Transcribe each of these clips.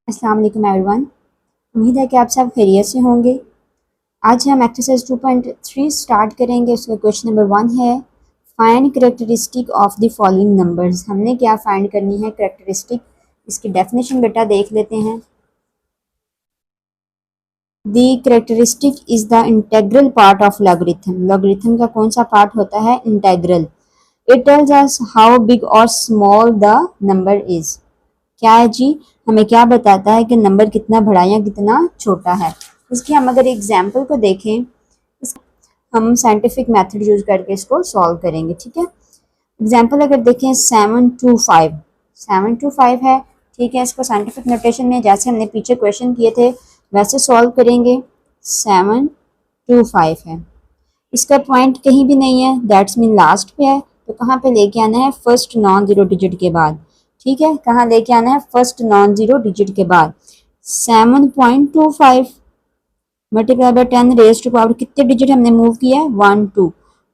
अस्सलाम वालेकुम एवरीवन। उम्मीद है कि आप सब खैरियत से होंगे। आज हम एक्सरसाइज 2.3 स्टार्ट करेंगे। उसका क्वेश्चन नंबर 1 है, find characteristic of the following numbers. हमने क्या फाइंड करनी है? करेक्टरिस्टिक। इसकी डेफिनेशन बेटा देख लेते हैं। The characteristic is the integral part of logarithm. Logarithm का कौन सा पार्ट होता है? Integral. It tells us how big और स्मॉल द नंबर इज। क्या है जी? हमें क्या बताता है कि नंबर कितना बड़ा या कितना छोटा है। इसकी हम अगर एग्जाम्पल को देखें, हम साइंटिफिक मेथड यूज करके इसको सॉल्व करेंगे। ठीक है, एग्जाम्पल अगर देखें 725, 725 है। ठीक है, इसको साइंटिफिक नोटेशन में जैसे हमने पीछे क्वेश्चन किए थे वैसे सॉल्व करेंगे। 725 है, इसका पॉइंट कहीं भी नहीं है, दैट्स मीन लास्ट पे है। तो कहाँ पे लेके आना है? फर्स्ट नॉन जीरो डिजिट के बाद। ठीक है, कहाँ लेके आना है? फर्स्ट नॉन जीरो डिजिट के बाद। 7.25 multiply by 10 raise to power, कितने डिजिट हमने मूव किया है? 1 2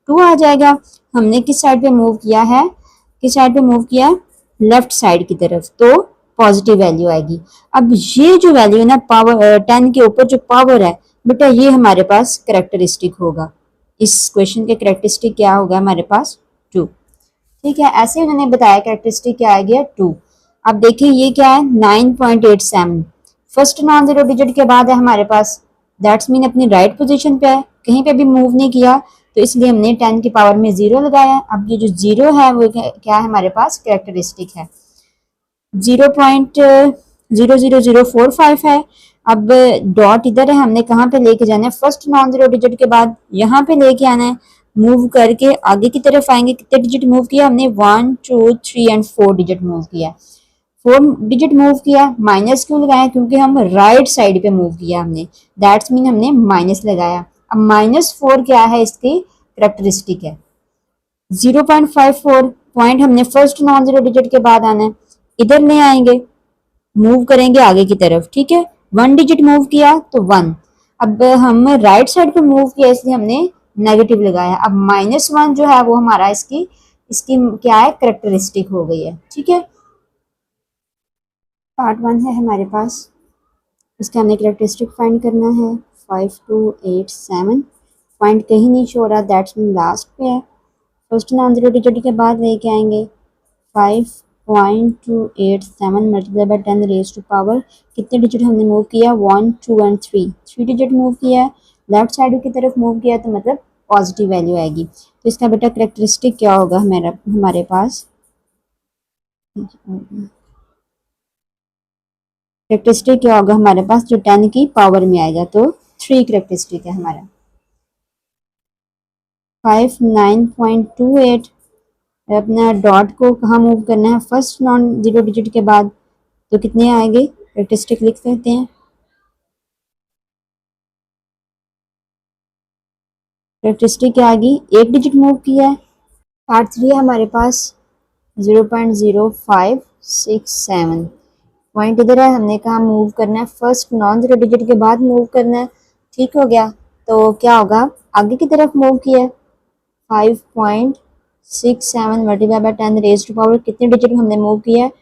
2 आ जाएगा। हमने किस साइड पे मूव किया है? किस साइड पे मूव किया है? लेफ्ट साइड की तरफ, तो पॉजिटिव वैल्यू आएगी। अब ये जो वैल्यू है ना, पावर 10 के ऊपर जो पावर है बेटा, ये हमारे पास करेक्टरिस्टिक होगा। इस क्वेश्चन के करेक्टरिस्टिक क्या होगा हमारे पास? 2। ठीक है, ऐसे उन्होंने बताया करेक्टरिस्टिक क्या आ गया? 2। अब देखिए ये क्या है? 9.87 फर्स्ट नॉन जीरो डिजिट के बाद है हमारे पास, दैट्स मीन अपनी राइट पोजीशन पे है, कहीं पे भी मूव नहीं किया, तो इसलिए हमने 10 की पावर में 0 लगाया। अब ये जो 0 है वो क्या है हमारे पास? करेक्टरिस्टिक है। 0.00045 है। अब डॉट इधर है, हमने कहाँ पे लेके जाना है? फर्स्ट नॉन जीरो डिजिट के बाद यहाँ पे लेके आना है। मूव करके आगे की तरफ आएंगे। कितने डिजिट मूव किया हमने? 1 2 3 एंड 4 डिजिट मूव किया। 4 डिजिट मूव किया। माइनस क्यों लगाया? क्योंकि हम राइट साइड पे मूव किया हमने, दैट्स मीन हमने माइनस लगाया। अब -4 क्या है? इसकी करेक्टरिस्टिक है। 0.54 पॉइंट हमने फर्स्ट नॉन जीरो डिजिट के बाद आना है, इधर ले आएंगे, मूव करेंगे आगे की तरफ। ठीक है, 1 डिजिट मूव किया तो 1। अब हम राइट साइड पे मूव किया इसलिए हमने नेगेटिव लगाया। अब -1 जो है वो हमारा इसकी इसकी क्या है? करेक्टरिस्टिक हो गई है। ठीक है, पार्ट 1 है हमारे पास, इसका हमने करेक्टरिस्टिक फाइंड करना है। 5287 पॉइंट कहीं नहीं शो रहा, दैट्स मीन लास्ट पे है। फर्स्ट नॉन जीरो डिजिट के बाद लेके आएंगे 5.287 multiply by 10 raise to power, कितने डिजिट हमने मूव किया? 1 2 एंड 3, 3 डिजिट मूव किया है। लेफ्ट साइड की तरफ मूव किया तो मतलब पॉजिटिव वैल्यू आएगी। तो इसका बेटा करेक्टरिस्टिक क्या होगा हमारे पास? करेक्टरिस्टिक क्या होगा हमारे पास जो 10 की पावर में आएगा? तो 3 करेक्टरिस्टिक है हमारा। 59.28, अपना डॉट को कहाँ मूव करना है? फर्स्ट नॉन जीरो डिजिट के बाद, तो कितने आएंगे? करेक्टरिस्टिक लिख सकते हैं। करेक्टरिस्टिक क्या आ गई? 1 डिजिट मूव किया है। पार्ट 3 है हमारे पास, 0.0567 पॉइंट इधर है, हमने कहा मूव करना है फर्स्ट नॉन जीरो डिजिट के बाद मूव करना है। ठीक हो गया, तो क्या होगा? आगे की तरफ मूव किया है। 5.67 multiply by 10 raise to power, कितने डिजिट हमने मूव किया है?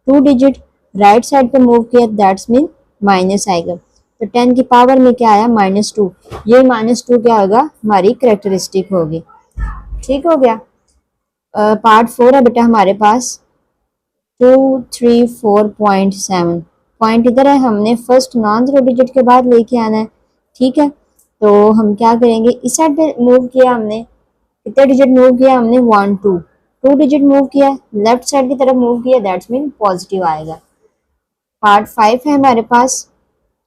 2 डिजिट। राइट साइड पे मूव किया, दैट्स मीन माइनस आएगा। तो 10 की पावर में क्या आया? -2। ये -2 क्या होगा? हमारी करेक्टरिस्टिक होगी। ठीक हो गया। पार्ट 4 है बेटा हमारे पास, 234.7 पॉइंट इधर है, हमने फर्स्ट नॉन जीरो डिजिट के बाद लेके आना है। ठीक है, तो हम क्या करेंगे? इस साइड पे मूव किया हमने, कितने डिजिट मूव किया हमने? 1 2 2 डिजिट मूव किया, लेफ्ट साइड की तरफ मूव किया, दैट्स मीन पॉजिटिव आएगा। पार्ट 5 है हमारे पास,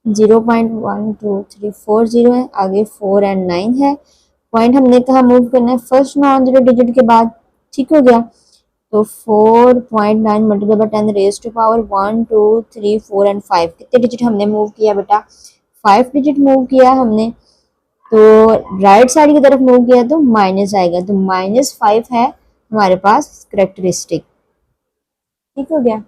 0.12340 है, आगे 4 एंड 9 है। पॉइंट हमने कहा मूव करना है? फर्स्ट नॉन जीरो डिजिट के बाद। ठीक हो गया, तो 4.9 multiply by 10 raise to power 1 2 3 4 and 5, कितने डिजिट हमने मूव किया बेटा? 5 डिजिट मूव किया हमने, तो राइट साइड की तरफ मूव किया तो माइनस आएगा, तो -5 है हमारे पास करेक्टरिस्टिक। ठीक हो गया।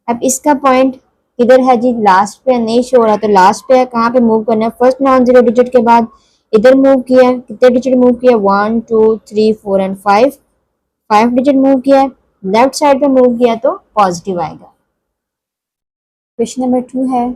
अब इसका पॉइंट किधर है जी? लास्ट पे नहीं शो हो रहा, तो लास्ट पे है, कहाँ पे मूव करना है? फर्स्ट नॉन जीरो डिजिट के बाद इधर मूव किया, कितने डिजिट मूव किया? 1 2 3 4 एंड 5, 5 डिजिट मूव किया है। लेफ्ट साइड पे मूव किया तो पॉजिटिव आएगा। क्वेश्चन नंबर 2 है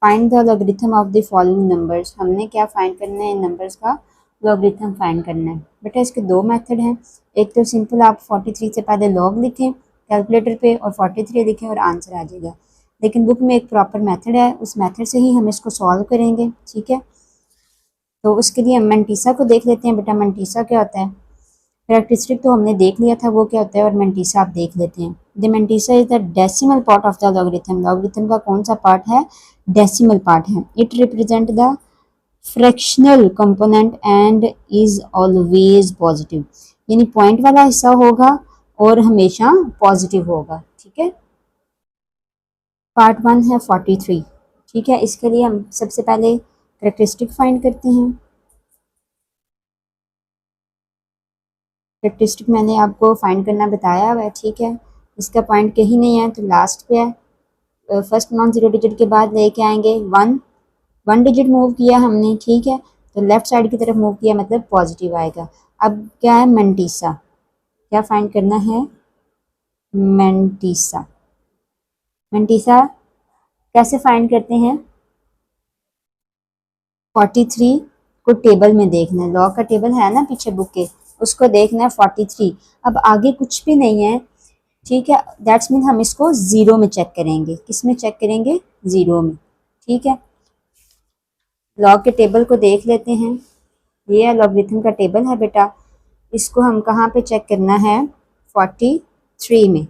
find the logarithm of the following numbers. हमने क्या फाइंड करना है, इन नंबर्स का लॉगरिथम फाइंड करना है। बेटा इसके दो मेथड हैं। एक तो सिंपल आप 43 से पहले लॉग लिखें कैलकुलेटर पे और 43 लिखें और आंसर आ जाएगा, लेकिन बुक में एक प्रॉपर मेथड है, उस मेथड से ही हम इसको सॉल्व करेंगे। ठीक है, तो उसके लिए हम मेंटीसा को देख लेते हैं। बेटा मेंटीसा क्या होता है, कैरेक्टरिस्टिक तो हमने देख लिया था वो क्या होता है, और मेंटीसा आप देख लेते हैं। The mantissa is the decimal part of the logarithm. Logarithm का कौन सा पार्ट है, डेसिमल पार्ट है। It represent the fractional component and is always positive, यानी पॉइंट वाला हिस्सा होगा और हमेशा पॉजिटिव होगा। ठीक है, पार्ट 1 है 43। ठीक है, इसके लिए हम सबसे पहले कैरेक्टरिस्टिक फाइंड करते हैं। कैरेक्टरिस्टिक मैंने आपको फाइंड करना बताया हुआ है। ठीक है, इसका पॉइंट कहीं नहीं है तो लास्ट पे है। फर्स्ट नॉन जीरो डिजिट के बाद लेके आएंगे वन डिजिट मूव किया हमने। ठीक है, तो लेफ्ट साइड की तरफ मूव किया मतलब पॉजिटिव आएगा। अब क्या है, मेंटीसा, क्या फाइंड करना है, मेंटीसा। मेंटीसा कैसे फाइंड करते हैं, 43 को टेबल में देखना है, लॉ का टेबल है ना पीछे बुक के, उसको देखना है 43। अब आगे कुछ भी नहीं है। ठीक है, दैट्स मीन हम इसको ज़ीरो में चेक करेंगे। किस में चेक करेंगे, ज़ीरो में। ठीक है, लॉग के टेबल को देख लेते हैं। ये लॉगरिथम का टेबल है बेटा, इसको हम कहाँ पे चेक करना है, 43 में।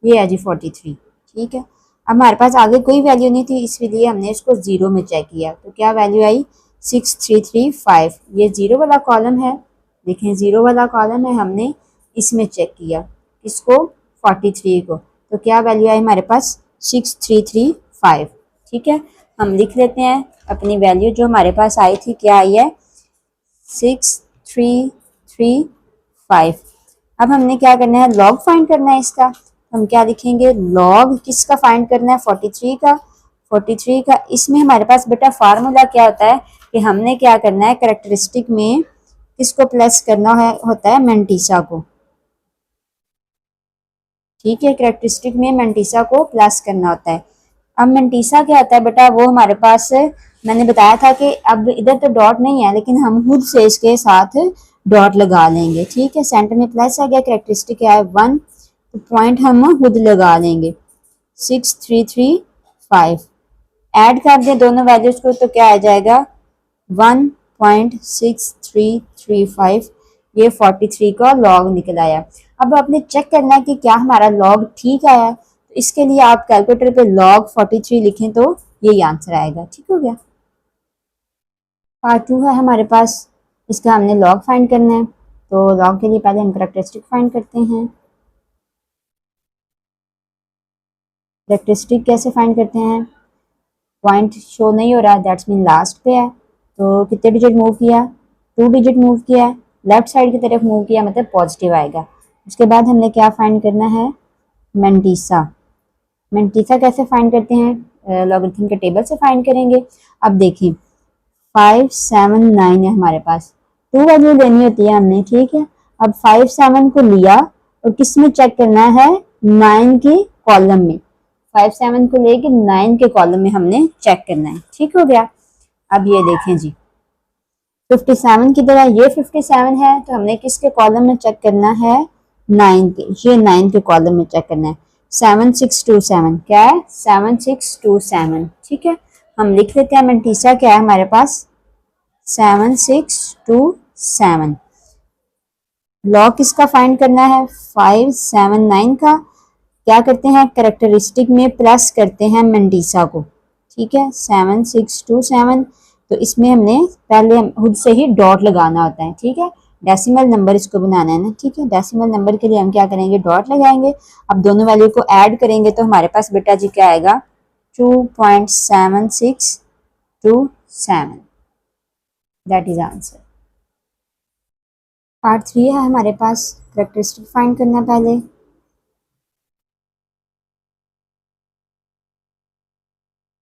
ये है जी 43। ठीक है, अब हमारे पास आगे कोई वैल्यू नहीं थी इसलिए हमने इसको ज़ीरो में चेक किया, तो क्या वैल्यू आई, 6335। ये ज़ीरो वाला कॉलम है, देखें ज़ीरो वाला कॉलम है, हमने इसमें चेक किया इसको 43 को, तो क्या वैल्यू आई हमारे पास 6335। ठीक है, हम लिख लेते हैं अपनी वैल्यू जो हमारे पास आई थी, क्या आई है 6335। अब हमने क्या करना है, लॉग फाइंड करना है इसका। हम क्या लिखेंगे, लॉग किसका फाइंड करना है, 43 का। 43 का इसमें हमारे पास बेटा फार्मूला क्या होता है कि हमने क्या करना है, कैरेक्टरिस्टिक में किसको प्लस करना है, होता है मेंटीसा को। ठीक है, कैरेक्टरिस्टिक में मेंटीसा को प्लस करना होता है। अब मेंटीसा क्या होता है बेटा, वो हमारे पास मैंने बताया था कि अब इधर तो डॉट नहीं है लेकिन हम खुद से इसके साथ डॉट लगा लेंगे। ठीक है, सेंटर में प्लस आ गया, कैरेक्टरिस्टिक क्या है 1, तो पॉइंट हम खुद लगा लेंगे 6335। ऐड कर दें दोनों वैल्यूज को तो क्या आ जाएगा 1.6335। ये 43 का लॉग निकल आया। अब आपने चेक करना है कि क्या हमारा लॉग ठीक आया, तो इसके लिए आप कैलकुलेटर पे log 43 लिखें तो यही आंसर आएगा। ठीक हो गया, पार्ट 2 है हमारे पास, इसका हमने लॉग फाइंड करना है। तो लॉग के लिए पहले हम कैरेक्टरिस्टिक फाइंड करते हैं। कैरेक्टरिस्टिक कैसे फाइंड करते हैं, पॉइंट शो नहीं हो रहा, दैट्स मीन लास्ट पे है, तो कितने डिजिट मूव किया, 2 डिजिट मूव किया, लेफ्ट साइड की तरफ मूव किया मतलब पॉजिटिव आएगा। उसके बाद हमने क्या फाइंड करना है, मेंटीसा। मेंटीसा कैसे फाइंड करते हैं, लॉगरिथम के टेबल से फाइंड करेंगे। अब देखिए 579 है हमारे पास, 2 वैल्यू लेनी होती है हमने। ठीक है, अब 57 को लिया और किस में चेक करना है, 9 के कॉलम में। 57 को लेके 9 के कॉलम में हमने चेक करना है। ठीक हो गया, अब ये देखें जी 57 की तरह ये 57 है, तो हमने किसके कॉलम में चेक करना है, 9 के, ये 9 के कॉलम में चेक करना है। 7627 क्या है, 7627। ठीक है, हम लिख लेते हैं मेंटीसा क्या है हमारे पास 7627। लॉग किसका फाइंड करना है, 579 का। क्या करते हैं, कैरेक्टरिस्टिक में प्लस करते हैं मेंटीसा को। ठीक है, 7627, तो इसमें हमने पहले हम खुद से ही डॉट लगाना होता है। ठीक है, डेसिमल नंबर इसको बनाना है ना। ठीक है, डेसिमल नंबर के लिए हम क्या करेंगे, डॉट लगाएंगे। अब दोनों वैल्यू को ऐड करेंगे तो हमारे पास बेटा जी क्या आएगा, 2.7627। That is answer. पार्ट 3 है हमारे पास, कैरेक्टरिस्टिक फाइंड करना पहले।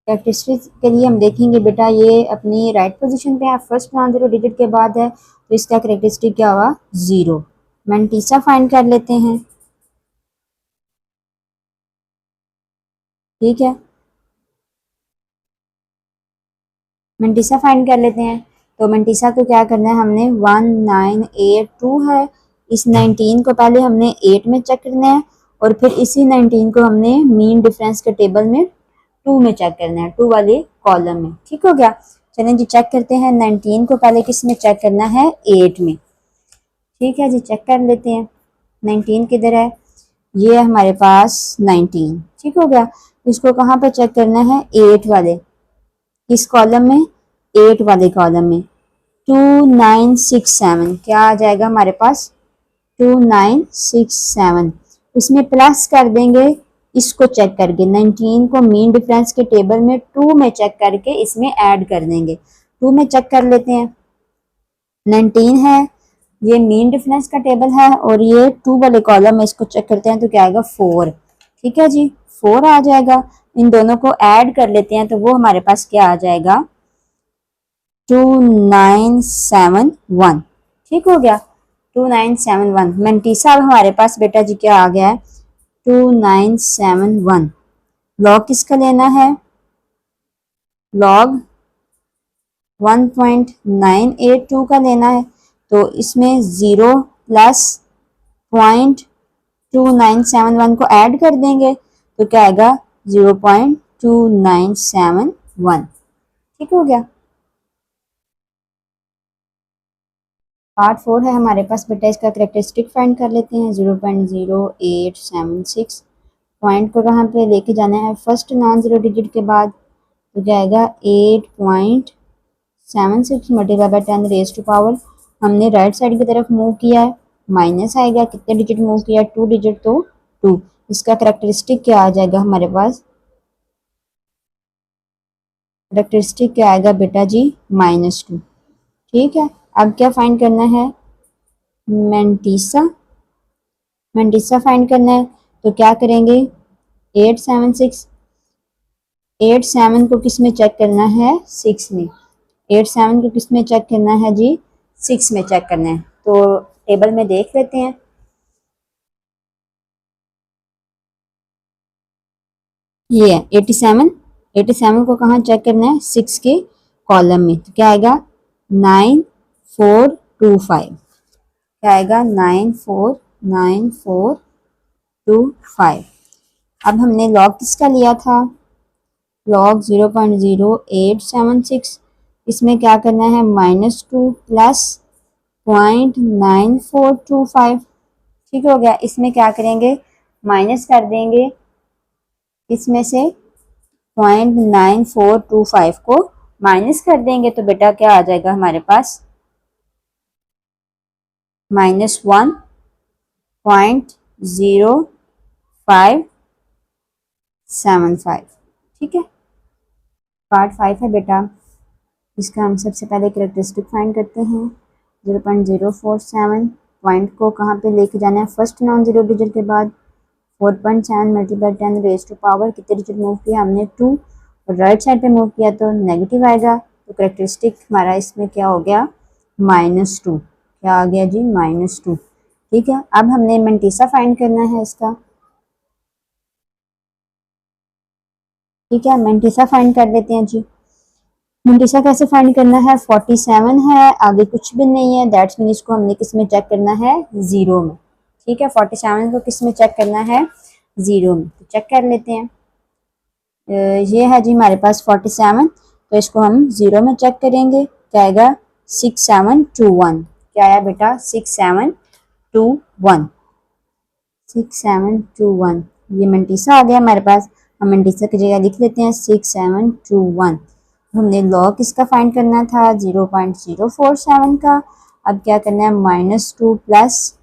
कैरेक्टरिस्टिक के लिए हम देखेंगे बेटा ये अपनी राइट पोजीशन पे है, फर्स्ट नॉन जीरो डिजिट के बाद है, तो इसका कैरेक्टरिस्टिक क्या हुआ, 0। मेंटीसा फाइंड कर लेते हैं। ठीक है, मंटीसा फाइंड कर लेते हैं। तो मंटीसा को क्या करना है, हमने 1982 है, इस 19 को पहले हमने 8 में चेक करना है और फिर इसी 19 को हमने मीन डिफरेंस के टेबल में 2 में चेक करना है, 2 वाले कॉलम में। ठीक हो गया। चलें जी चेक करते हैं। 19 को पहले किस में चेक करना है, 8 में। ठीक है जी, चेक कर लेते हैं 19 किधर है, ये है हमारे पास 19। ठीक हो गया। इसको कहाँ पर चेक करना है, 8 वाले, किस कॉलम में, 8 वाले कॉलम में। 2967 क्या आ जाएगा हमारे पास, 2967। इसमें प्लस कर देंगे, इसको चेक करके 19 को मीन डिफरेंस के टेबल में 2 में चेक करके इसमें ऐड कर देंगे। 2 में चेक कर लेते हैं। 19 है, ये मीन डिफरेंस का टेबल है और ये 2 वाले कॉलम में इसको चेक करते हैं तो क्या आएगा, 4। ठीक है जी, 4 आ जाएगा। इन दोनों को ऐड कर लेते हैं तो वो हमारे पास क्या आ जाएगा, 2971। ठीक हो गया, 2971। मंटीसा अब हमारे पास बेटा जी क्या आ गया है, 2971। लॉग किसका लेना है, लॉग 1.982 का लेना है। तो इसमें 0 प्लस 0.2971 को ऐड कर देंगे तो क्या आएगा, 0.2971। ठीक हो गया। पार्ट 4 है हमारे पास बेटा, इसका करेक्टरिस्टिक फाइंड कर लेते हैं। 0.0876 पॉइंट को कहाँ पे लेके जाना है, फर्स्ट नॉन जीरो डिजिट के बाद, तो क्या आएगा 8.76 multiply by 10 raise to power, हमने राइट साइड की तरफ मूव किया है, माइनस आएगा, कितने डिजिट मूव किया, 2 डिजिट, तो 2। इसका करेक्टरिस्टिक क्या आ जाएगा हमारे पास, करेक्टरिस्टिक क्या आएगा बेटा जी, -2। ठीक है। अब क्या फाइंड करना है, मंटीसा, मंटीसा फाइंड करना है। तो क्या करेंगे, 876, 87 को किस में चेक करना है, 6 में। 87 को किस में चेक करना है जी, 6 में चेक करना है। तो टेबल में देख लेते हैं। ये है 87, 87 को कहाँ चेक करना है, 6 के कॉलम में। तो क्या आएगा, 9425। क्या आएगा, 949425। अब हमने लॉग किसका लिया था, लॉग 0.0876। इसमें क्या करना है, -2 प्लस 0.9425। ठीक हो गया। इसमें क्या करेंगे, माइनस कर देंगे, इसमें से 0.9425 को माइनस कर देंगे तो बेटा क्या आ जाएगा हमारे पास, -1.0575। ठीक है। पार्ट 5 है बेटा, इसका हम सबसे पहले करेक्टरिस्टिक फाइंड करते हैं। 0.047 पॉइंट को कहाँ पे लेके जाना है, फर्स्ट नॉन जीरो डिजिट के बाद। 4.7 मल्टीप्लाई 10 रेज टू पावर, कितने डिजिट मूव किया हमने, 2, और राइट साइड पे मूव किया तो नेगेटिव आएगा। तो करेक्टरिस्टिक हमारा इसमें क्या हो गया, -2। क्या आ गया जी, -2। ठीक है। अब हमने मंटीसा फाइंड करना है इसका। ठीक है, मंटीसा फाइंड कर लेते हैं जी। मंटीसा कैसे फाइंड करना है, 47 है, आगे कुछ भी नहीं है, दैट्स मीन इसको हमने किस में चेक करना है, 0 में। ठीक है, 47 को किस में चेक करना है, 0 में। तो चेक कर लेते हैं। ये है जी हमारे पास 47, तो इसको हम 0 में चेक करेंगे, क्या आएगा, 6721। क्या आया बेटा, 6721, 6721। ये मंटीसा आ गया हमारे पास। हम मंटीसा की जगह लिख लेते हैं 6721। हमने लॉग इसका फाइंड करना था 0.047 का। अब क्या करना है, -2 प्लस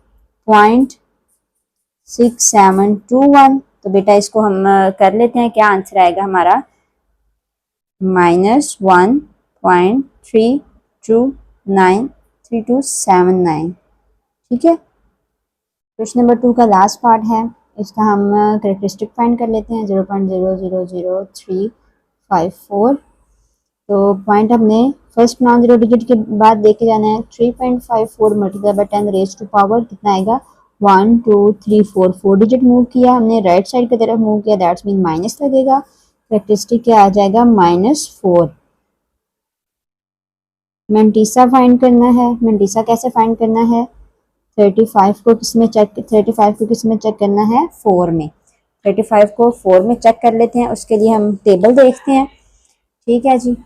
0.6721। तो बेटा इसको हम कर लेते हैं, क्या आंसर आएगा हमारा, -1.3293279। ठीक है। क्वेश्चन नंबर 2 का लास्ट पार्ट है, इसका हम करेक्टरिस्टिक फाइंड कर लेते हैं। 0.0000354। तो पॉइंट हमने फर्स्ट नॉन जीरो डिजिट के बाद देखे जाना है। 3.54 multiply by 10 raise to power कितना आएगा, 1 2 3 4, 4 डिजिट मूव किया हमने, राइट साइड की तरफ मूव किया, दैट्स मीन माइनस लगेगा। करेक्टरिस्टिक क्या आ जाएगा, -4। मेंटीसा फाइंड करना है। मेंटीसा कैसे फाइंड करना है? 35 को किस में चेक 35 को किस में चेक करना है? 4 में। 35 को 4 में चेक कर लेते हैं। उसके लिए हम टेबल देखते हैं। ठीक है जी,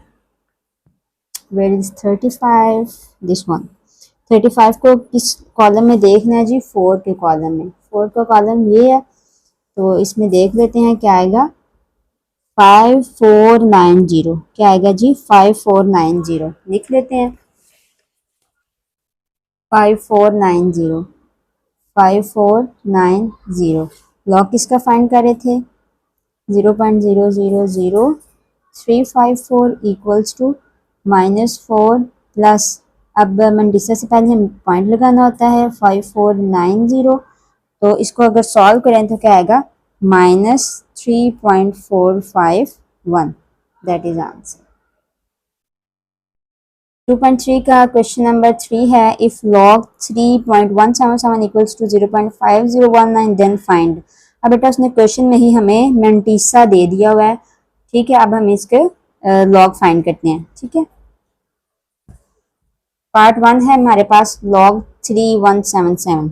वेयर इज 35? This one. 35 को किस कॉलम में देखना है जी? 4 के कॉलम में। 4 का कॉलम ये है, तो इसमें देख लेते हैं क्या आएगा। 5490। क्या आएगा जी? 5490 लिख लेते हैं। 5490 5490। लॉग किसका फाइंड कर रहे थे? 0.000354 इक्वल्स टू -4 प्लस, अब मंडिसा से पहले हम पॉइंट लगाना होता है 5490, तो इसको अगर सॉल्व करें तो क्या आएगा? -3.451। That is answer. 2.3 का क्वेश्चन नंबर 3 है, if log 3.177 equals to 0.5019 then find. अब बेटा उसने क्वेश्चन में ही हमें मेंटीसा दे दिया हुआ है। ठीक है, अब हम इसके लॉग फाइंड करते हैं। ठीक है, पार्ट 1 है हमारे पास log 3177,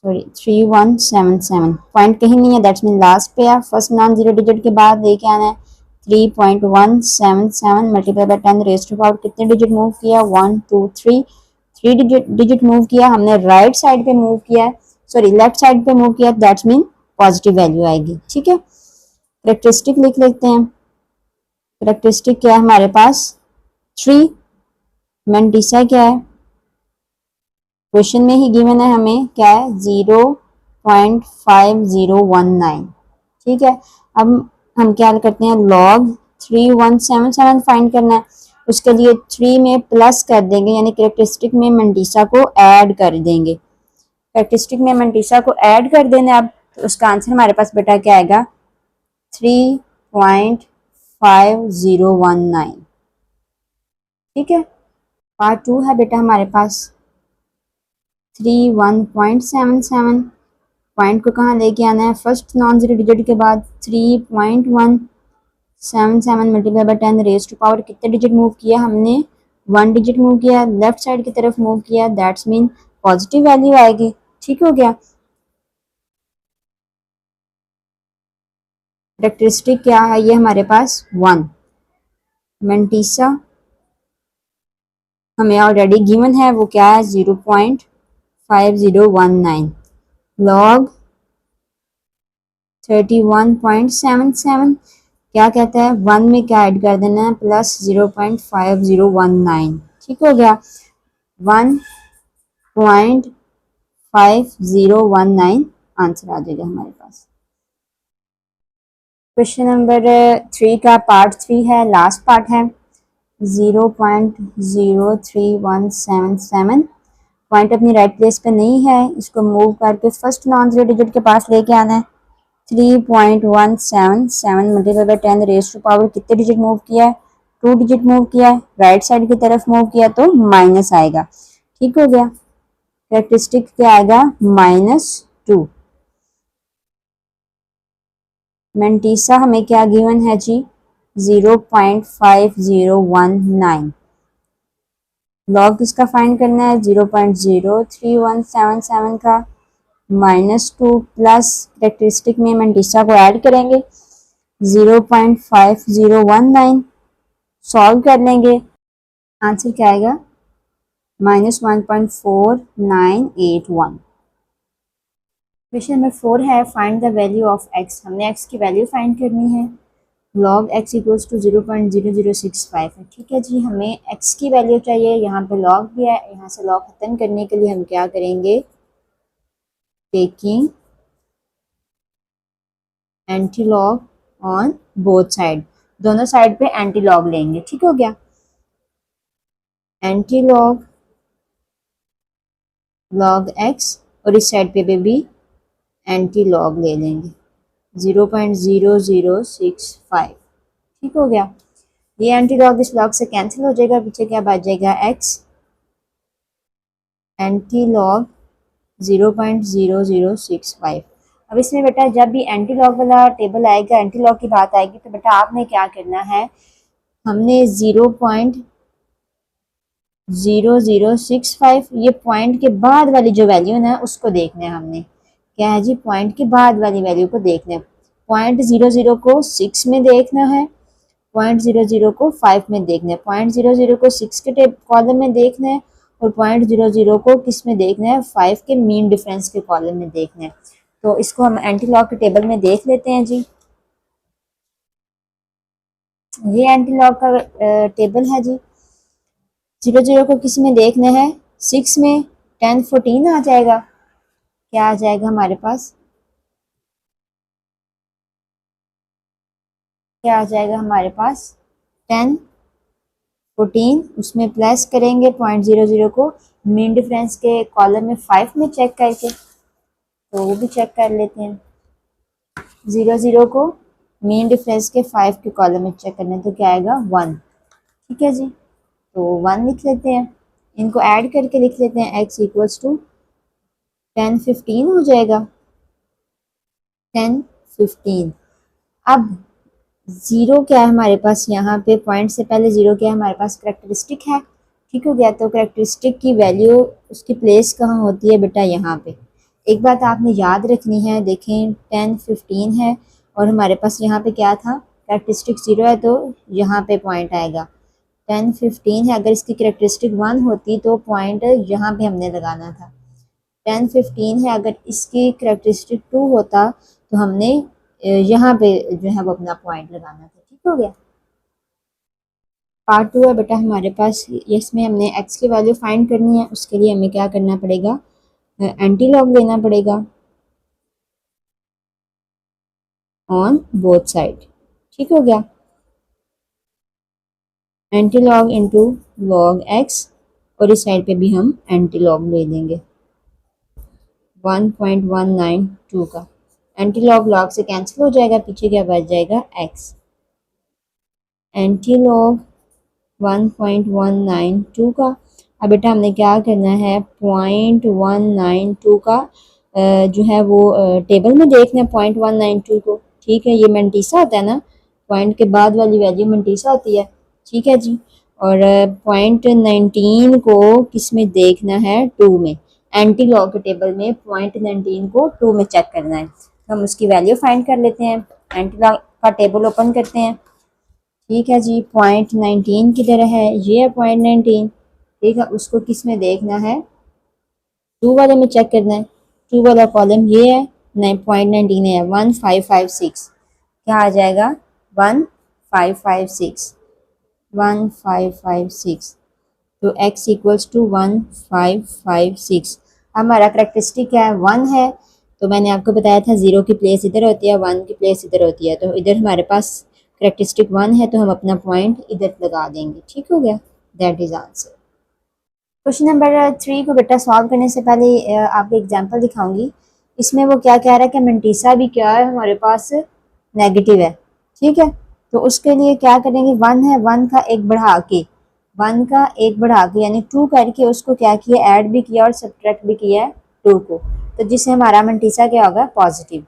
सॉरी 3177। पॉइंट कहीं नहीं है, दैट्स मीन लास्ट पे है। फर्स्ट नॉन जीरो डिजिट के बाद लेके आना है 3.177 multiply by 10 raise to power कितने डिजिट मूव किया? 1 2 3। 3 डिजिट मूव किया हमने, राइट साइड पे मूव किया है, सॉरी लेफ्ट साइड पे मूव किया, दैट्स मीन पॉजिटिव वैल्यू आएगी। ठीक है, करेक्टरिस्टिक लिख लेते हैं। करेक्टरिस्टिक क्या है हमारे पास? 3। मेंटीसा क्या है? क्वेश्चन में ही गिवन है हमें, क्या है? 0.5019। ठीक है, अब हम क्या करते हैं? log 3177 फाइंड करना है। उसके लिए 3 में प्लस कर देंगे, यानी करेक्टरिस्टिक में मेंटीसा को ऐड कर देंगे। करेक्टरिस्टिक में मेंटीसा को ऐड कर देना। अब तो उसका आंसर हमारे पास बेटा क्या आएगा? 3.5019। ठीक है, पार्ट 2 है बेटा हमारे पास 31.77। पॉइंट को कहाँ लेके आना है? फर्स्ट नॉन जीरो डिजिट के बाद 3.177 multiply by 10 raise to power कितने डिजिट मूव किया हमने? 1 डिजिट मूव किया, लेफ्ट साइड की तरफ मूव किया, दैट्स मीन पॉजिटिव वैल्यू आएगी। ठीक हो गया। कैरेक्टरिस्टिक क्या है ये हमारे पास? 1। मेंटीसा हमें ऑलरेडी गिवन है, वो क्या है? 0.5019। log 31.77 क्या कहता है? 1 में क्या ऐड कर देना है? प्लस 0.5019। ठीक हो गया, 1.5019 आंसर आ जाएगा हमारे पास। क्वेश्चन नंबर 3 का पार्ट 3 है, लास्ट पार्ट है। 0.03177। पॉइंट अपनी राइट प्लेस पे नहीं है, इसको मूव करके फर्स्ट नॉन जीरो डिजिट के पास लेके आना है। 3.177 multiply by 10 raise to power कितने डिजिट मूव किया है? 2 डिजिट मूव किया है, राइट साइड की तरफ मूव किया तो माइनस आएगा। ठीक हो गया, कैरेक्टरिस्टिक क्या आएगा? -2। मेंटीसा हमें क्या गिवन है जी? 0.5019। लॉग किसका फाइंड करना है? 0.03177 का, -2 प्लस कैरेक्टरिस्टिक में मेंटीसा को ऐड करेंगे 0.5019, सॉल्व कर लेंगे। आंसर क्या आएगा? -1.4981। क्वेश्चन नंबर 4 है, find the value of x। हमने x की वैल्यू फाइंड करनी है। log x इक्वल्स टू 0.0065 है। ठीक है जी, हमें x की वैल्यू चाहिए। यहाँ पे log भी है, यहाँ से log खत्म करने के लिए हम क्या करेंगे? Taking anti log on both side, दोनों साइड पे एंटी लॉग लेंगे। ठीक हो गया, एंटी लॉग log x, और इस साइड पे भी एंटी लॉग ले लेंगे 0.0065। ठीक हो गया, ये एंटी लॉग इस लॉग से कैंसिल हो जाएगा, पीछे क्या बच जाएगा? x anti log 0.0065। अब इसमें बेटा जब भी एंटी लॉग वाला टेबल आएगा, एंटी लॉग की बात आएगी, तो बेटा आपने क्या करना है? हमने 0.0065 ये पॉइंट के बाद वाली जो वैल्यू है ना उसको देखना है हमने। क्या है जी, पॉइंट के बाद वाली वैल्यू को देखना है। पॉइंट 00 को 6 में देखना है, पॉइंट 00 को 5 में देखना है, पॉइंट 00 को 6 के कॉलम में देखना है और पॉइंट 00 को किस में देखना है, 5 के मीन डिफरेंस के कॉलम में देखना है। तो इसको हम एंटी लॉग के टेबल में देख लेते हैं जी। ये एंटी लॉग का टेबल है जी। 00 को किस में देखना है, 6 में, 10 14 आ जाएगा। क्या आ जाएगा हमारे पास, क्या आ जाएगा हमारे पास, 10 14, उसमें प्लस करेंगे पॉइंट 00 को मीन डिफरेंस के कॉलम में 5 में चेक करके, तो वो भी चेक कर लेते हैं। 00 को मीन डिफरेंस के 5 के कॉलम में चेक करना है, तो क्या आएगा 1। ठीक है जी, तो 1 लिख लेते हैं, इनको ऐड करके लिख लेते हैं, x इक्वल्स टू 10 15 हो जाएगा, 10 15। अब जीरो क्या है हमारे पास, यहाँ पे पॉइंट से पहले जीरो क्या है हमारे पास, करेक्टरिस्टिक है। ठीक हो गया, तो करेक्टरिस्टिक की वैल्यू उसकी प्लेस कहाँ होती है बेटा, यहाँ पे। एक बात आपने याद रखनी है, देखें 10 15 है और हमारे पास यहाँ पे क्या था, करेक्टरिस्टिक 0 है तो यहाँ पे पॉइंट आएगा। 10 15 है, अगर इसकी करेक्टरिस्टिक 1 होती तो पॉइंट यहाँ पे हमने लगाना था। 10 15 है, अगर इसकी करेक्टरिस्टिक 2 होता तो हमने यहाँ पे जो है वो अपना पॉइंट लगाना था। ठीक हो गया। पार्ट 2 है बेटा हमारे पास, इसमें हमने x की वैल्यू फाइंड करनी है। उसके लिए हमें क्या करना पड़ेगा, एंटी लॉग लेना पड़ेगा ऑन बोथ साइड। ठीक हो गया, anti log into log x, और इस साइड पे भी हम एंटी लॉग ले लेंगे 1.192 का। एंटी लॉग लॉग से कैंसिल हो जाएगा, पीछे क्या बच जाएगा, x। एंटी लॉग 1.192 का। अब बेटा हमने क्या करना है, 0.192 का जो है वो टेबल में देखना है 0.192 को। ठीक है, ये मंटीसा होता है ना, पॉइंट के बाद वाली वैल्यू मंटीसा होती है। ठीक है जी, और 0.19 को किस में देखना है, 2 में। एंटी लॉग के टेबल में 0.19 को 2 में चेक करना है, तो हम उसकी वैल्यू फाइंड कर लेते हैं। एंटी लॉग का टेबल ओपन करते हैं। ठीक है जी, 0.19 की तरह है, ये है 0.19। ठीक है, उसको किस में देखना है, 2 वाले में चेक करना है। 2 वाला कॉलम ये है, 0.19 है, 1556। क्या आ जाएगा, 1556, 1556। तो x इक्वल्स टू 1556। हमारा करेक्टरिस्टिक क्या है, 1 है, तो मैंने आपको बताया था 0 की प्लेस इधर होती है, 1 की प्लेस इधर होती है, तो इधर हमारे पास करेक्टरिस्टिक 1 है, तो हम अपना पॉइंट इधर लगा देंगे। ठीक हो गया, that is answer. Question number 3 को बेटा सॉल्व करने से पहले आपको एग्जांपल दिखाऊंगी। इसमें वो क्या कह रहा है कि मंटीसा भी क्या है हमारे पास, नेगेटिव है। ठीक है, तो उसके लिए क्या करेंगे, 1 है, 1 का एक बढ़ा के, 1 का एक बढ़ा के यानी 2 करके उसको क्या किया, ऐड भी किया और सब्ट्रैक्ट भी किया है 2 को, तो जिससे हमारा मंटीसा क्या होगा, पॉजिटिव।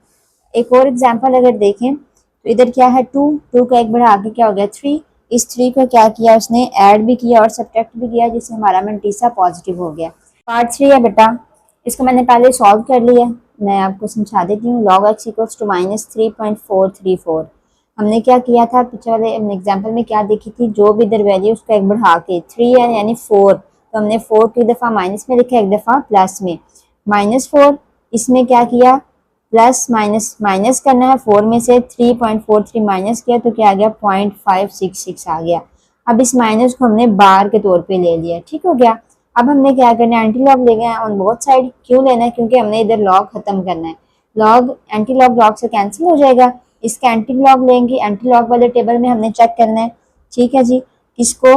एक और एग्जाम्पल अगर देखें तो इधर क्या है, 2, 2 का एक बढ़ा के क्या हो गया, 3। इस 3 को क्या किया उसने, ऐड भी किया और सब्ट्रैक्ट भी किया, जिससे हमारा मंटीसा पॉजिटिव हो गया। पार्ट 3 है बेटा, इसको मैंने पहले सॉल्व कर लिया, मैं आपको समझा देती हूँ। log x equals to -3.434। हमने क्या किया था, पिछले वाले एग्जाम्पल में क्या देखी थी, जो भी इधर वैल्यू उसका एक बढ़ा के 3 है यानी 4, तो हमने 4 की दफ़ा माइनस में लिखा, एक दफ़ा प्लस में। -4, इसमें क्या किया, प्लस माइनस माइनस करना है, 4 में से 3.43 माइनस किया तो क्या आ गया, 0.566 आ गया। अब इस माइनस को हमने बार के तौर पे ले लिया। ठीक हो गया, अब हमने क्या करना है, एंटी लॉग ले गए ऑन बोथ साइड। क्यों लेना है, क्योंकि हमने इधर लॉग खत्म करना है। लॉग एंटी लॉग लॉग से कैंसिल हो जाएगा, इसका एंटी लॉग लेंगे, एंटी लॉग वाले टेबल में हमने चेक करना है। ठीक है जी, किसको,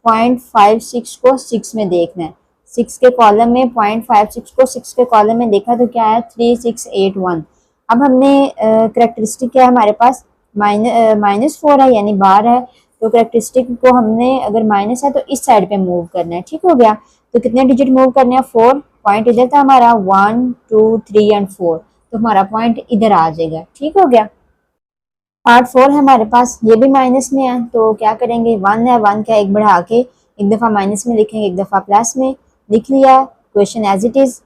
0.56 को 6 में देखना है, 6 के कॉलम में 0.56 को 6 के कॉलम में देखा तो क्या है, 3681। अब हमने करेक्टरिस्टिक क्या है हमारे पास, -4 है यानी बार है, तो करेक्टरिस्टिक को हमने अगर माइनस है तो इस साइड पे मूव करना है। ठीक हो गया, तो कितने डिजिट मूव करने हैं, 4। पॉइंट इधर था हमारा, 1 2 3 एंड 4, तो हमारा पॉइंट इधर आ जाएगा। ठीक हो गया, पार्ट 4 है हमारे पास, ये भी माइनस में है, तो क्या करेंगे, 1 है, 1 का एक बढ़ा के एक दफ़ा माइनस में लिखेंगे, एक दफ़ा प्लस में लिख लिया, question as it is.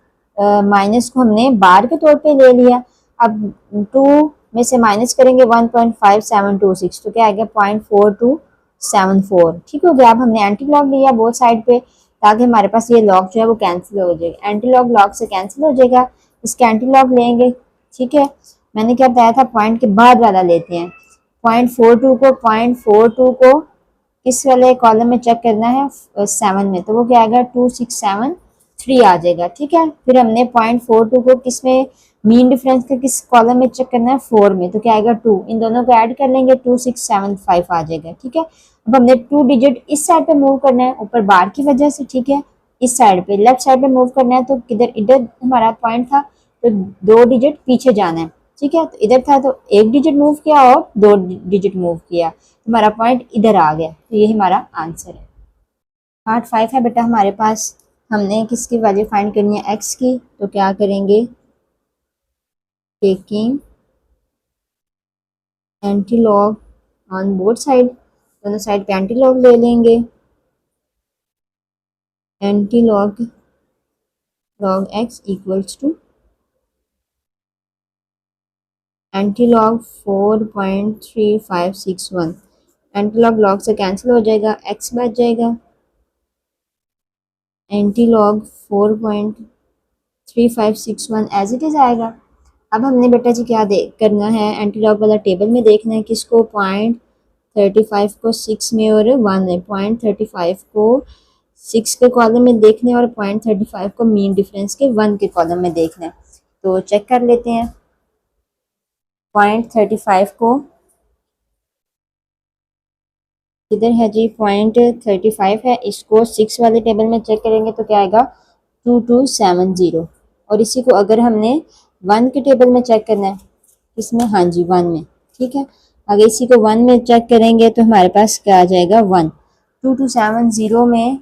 Minus को हमने बार के तौर पे ले लिया। अब 2 में से माइनस करेंगे 1.5726, तो क्या आएगा 0.4274, ठीक हो गया। अब हमने एंटी लॉग लिया बोथ साइड पे, ताकि हमारे पास ये लॉग जो है वो कैंसिल हो जाएगा, एंटी लॉग लॉग से कैंसिल हो जाएगा, इसके एंटी लॉग लेंगे, ठीक है। मैंने क्या बताया था, पॉइंट के बाद वाला लेते हैं। 0.42 को किस वाले कॉलम में चेक करना है, 7 में, तो वो क्या आएगा 2673 आ जाएगा, ठीक है। फिर हमने 0.42 को किस में, मीन डिफरेंस का किस कॉलम में चेक करना है, 4 में, तो क्या आएगा 2, इन दोनों को ऐड कर लेंगे 2675 आ जाएगा, ठीक है। अब हमने 2 डिजिट इस साइड पे मूव करना है, ऊपर बार की वजह से, ठीक है। इस साइड पे लेफ्ट साइड पे मूव करना है, तो किधर, इधर हमारा पॉइंट था, तो 2 डिजिट पीछे जाना है, ठीक है। तो इधर था तो 1 डिजिट मूव किया और 2 डिजिट मूव किया, तो हमारा पॉइंट इधर आ गया, तो ये हमारा आंसर है। पार्ट 5 है बेटा हमारे पास, हमने किसकी वैल्यू फाइंड करनी है, एक्स की, तो क्या करेंगे, taking anti log on both side, दोनों साइड पे एंटी लॉग ले लेंगे, anti log log x equals to anti log 4.3561, anti log log से कैंसिल हो जाएगा, एक्स बच जाएगा, anti log 4.3561 as it is आएगा। अब हमने बेटा जी क्या करना है, एंटी लॉग वाला टेबल में देखना है किसको, 0.35 को 6 में और 1 में, 0.35 को 6 के कॉलम में देखना है और 0.35 को मीन डिफरेंस के 1 के कॉलम में देखना है। तो चेक कर लेते हैं, 0.35 को किधर है जी, 0.35 है, इसको 6 वाले टेबल में चेक करेंगे तो क्या आएगा 2270, और इसी को अगर हमने 1 के टेबल में चेक करना है, इसमें, हाँ जी 1 में, ठीक है। अगर इसी को 1 में चेक करेंगे तो हमारे पास क्या आ जाएगा 1, 2270 में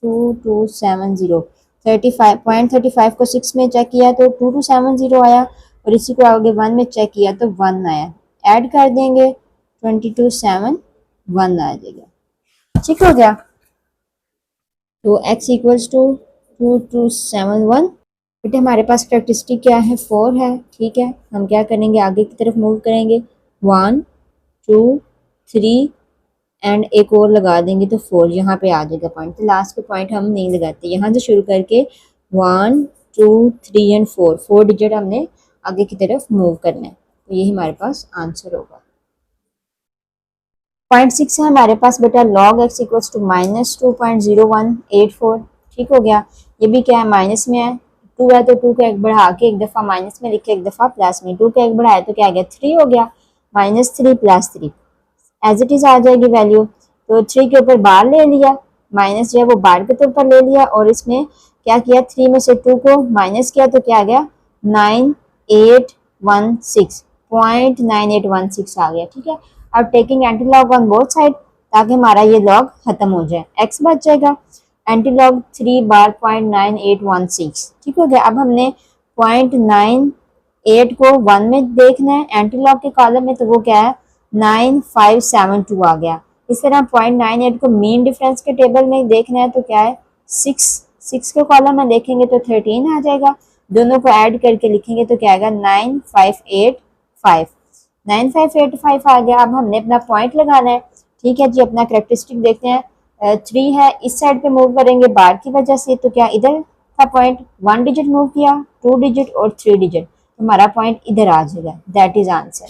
2270, 0.35 को 6 में चेक किया तो 2270 आया, और इसी को आगे 1 में चेक किया तो 1 आया, ऐड कर देंगे 2271 आ जाएगा, ठीक हो गया। तो x इक्वल्स टू 2271। बेटे हमारे पास कैरेक्टरिस्टिक क्या है, 4 है, ठीक है। हम क्या करेंगे, आगे की तरफ मूव करेंगे, 1 2 3 एंड एक और लगा देंगे तो 4 यहाँ पे आ जाएगा पॉइंट। तो लास्ट पे पॉइंट हम नहीं लगाते, यहाँ से शुरू करके 1 2 3 एंड 4 डिजिट हमने आगे की तरफ मूव करना है, तो यही हमारे पास आंसर होगा। पॉइंट 6 है हमारे पास बेटा, log x इक्वल्स टू -2.0184, ठीक हो गया। ये भी क्या है, माइनस में है, 2 है तो 2 का एक बढ़ा के एक दफ़ा माइनस में लिखे, एक दफ़ा प्लस में, 2 का एक बढ़ाया तो क्या आ गया 3 हो गया, -3 + 3 एज इट इज़ आ जाएगी वैल्यू। तो 3 के ऊपर बार ले लिया, माइनस जो है वो बार के तौर पर ले लिया, और इसमें क्या किया, 3 में से 2 को माइनस किया तो क्या आ गया 0.9816 आ गया, ठीक है। अब taking anti log on both side, ताकि हमारा ये लॉग खत्म हो जाए, x बच जाएगा, एंटी लॉग 3 बार 0.9816, ठीक हो गया। अब हमने 0.98 को 1 में देखना है एंटी लॉग के कॉलम में, तो वो क्या है 9572 आ गया। इस तरह 0.98 को मीन डिफरेंस के टेबल में देखना है तो क्या है 6 के कॉलम में देखेंगे तो 13 आ जाएगा, दोनों को ऐड करके लिखेंगे तो क्या आएगा 9585 आ गया। अब हमने अपना पॉइंट लगाना है, ठीक है जी। अपना कैरेक्टरिस्टिक देखते हैं, 3 है, इस साइड पे मूव करेंगे बार की वजह से, तो क्या इधर का पॉइंट 1 डिजिट मूव किया, 2 डिजिट और 3 डिजिट, तो हमारा पॉइंट इधर आ जाएगा, दैट इज आंसर।